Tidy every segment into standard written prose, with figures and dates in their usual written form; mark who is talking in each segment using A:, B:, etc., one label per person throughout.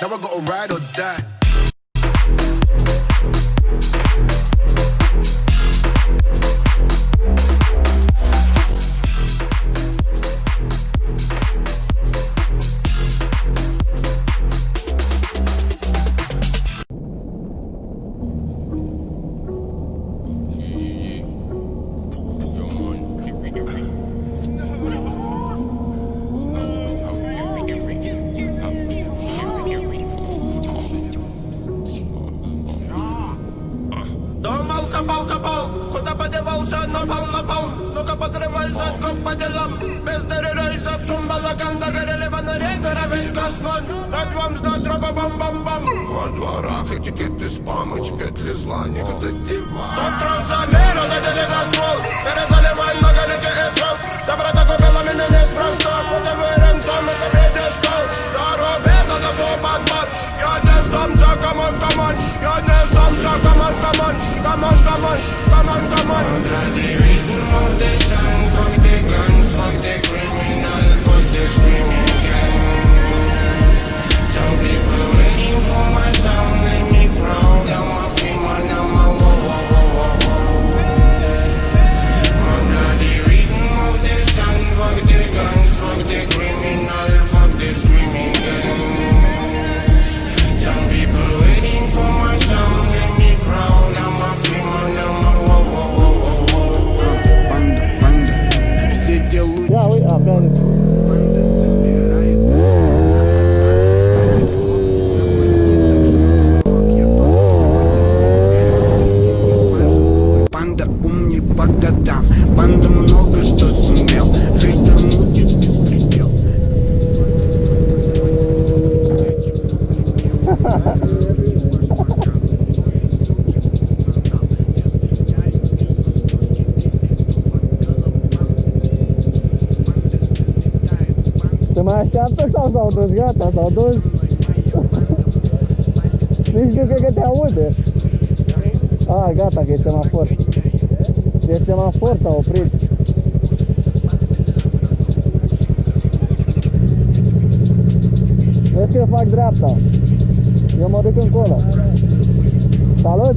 A: Now I gotta ride or die.
B: Куда подевался, напал. Ну-ка подрывай задку по делам. Бездари рейсов, шум балаган. Догорели фонари, горовень космон. Как вам знать, тропа бам-бам-бам. Во дворах этикеты спамыч, петли зла, никуда дива. Контроль замера, надели за ствол. Перезаливай многоликий эсфал. Доброта купила меня неспроста. Путевый ренсом, это пьедестал. Зарубеда на субанбат. Я не сдамся, камон. Я не сдамся, камон. Come on. Bloody rhythm of the sun. Fuck the guns, fuck the criminal, fuck the screaming gang. Some people waiting for my sound. Let me proud, I'm a free man, I'm a whoa. My bloody rhythm of the sun. Fuck the guns, fuck the criminal, fuck the screaming gang. Some people waiting for my sound. Let me proud, I'm a free man, I'm a
C: Yeah, we are ready.
D: Панда умней по годам, панда много что сумел, хейтер мутит беспредел.
C: Te mai așteaptă sau s-au dus? Gata, s-au dus? Nici nu cred că te aude. Ah, gata, că e semafor. E semafor, s-a oprit. Vezi că eu fac dreapta. Eu mă duc încolo. Salut!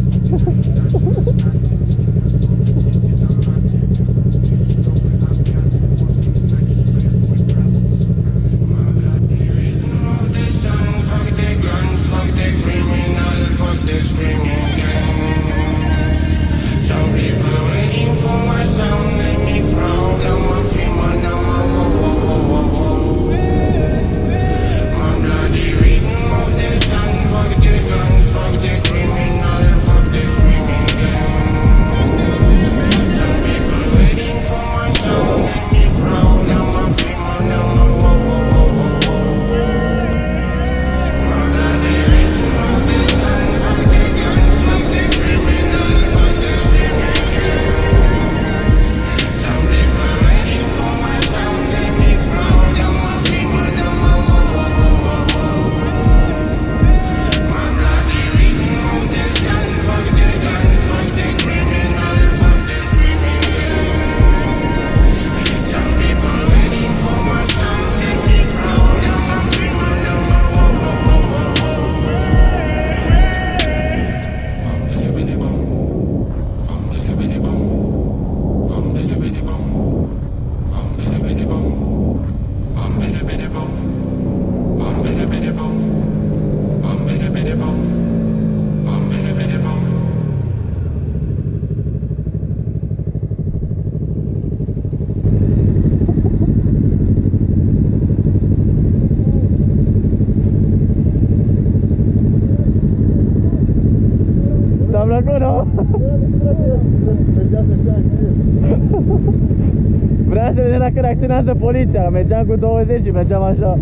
C: Vrea să vedem dacă reacționează poliția. Mergeam cu 20 și mergeam așa.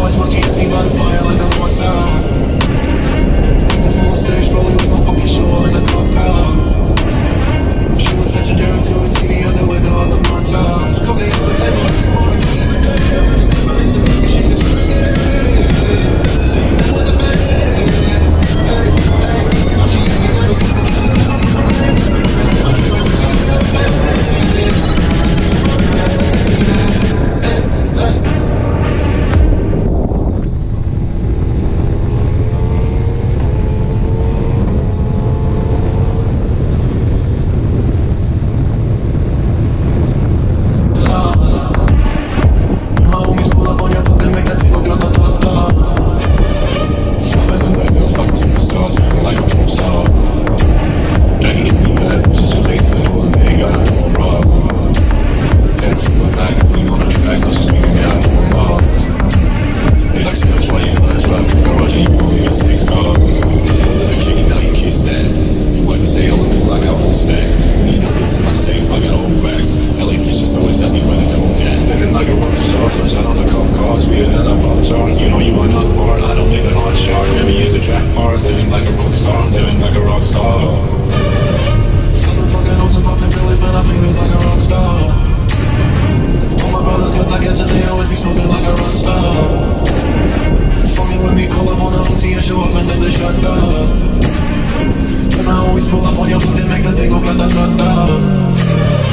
E: Smoke, you hit me by the fire like I'm on sound.
A: show up and then the shutdown. And I always pull up on your boot and make the thing go grata-ta-ta.